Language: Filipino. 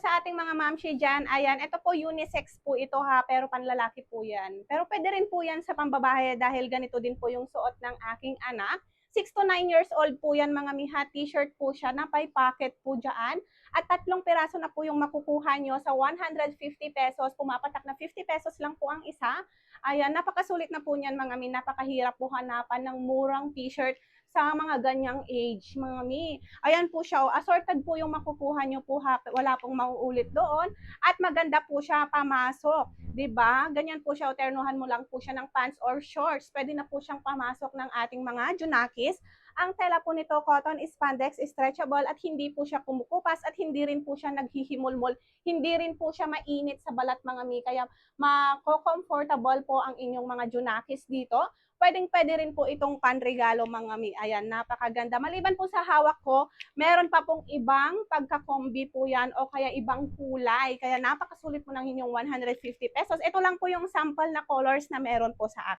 sa ating mga mamshi dyan. Ayan, ito po unisex po ito ha, pero panlalaki po yan. Pero pwede rin po yan sa pambabae dahil ganito din po yung suot ng aking anak. 6 to 9 years old po yan mga miha. T-shirt po siya, napay pocket po dyan. At 3 piraso na po yung makukuha nyo sa 150 pesos. Pumapatak na 50 pesos lang po ang isa. Ayan, napakasulit na po niyan mga mi. Napakahirap po hanapan ng murang t-shirt sa mga ganyang age, mga mi. Ayan po siya, assorted po yung makukuha nyo po ha, wala pong mauulit doon. At maganda po siya pamasok, 'di ba? Ganyan po siya, ternuhan mo lang po siya ng pants or shorts. Pwede na po siyang pamasok ng ating mga junakis. Ang tela po nito, cotton spandex, stretchable at hindi po siya kumukupas at hindi rin po siya naghihimulmol. Hindi rin po siya mainit sa balat mga mi, kaya mako-comfortable po ang inyong mga junakis dito. Pwedeng-pwede rin po itong panregalo mga mi. Ayan, napakaganda. Maliban po sa hawak ko, meron pa pong ibang pagka-combi po yan o kaya ibang kulay. Kaya napakasulit po ng inyong 150 pesos. Ito lang po yung sample na colors na meron po sa akin.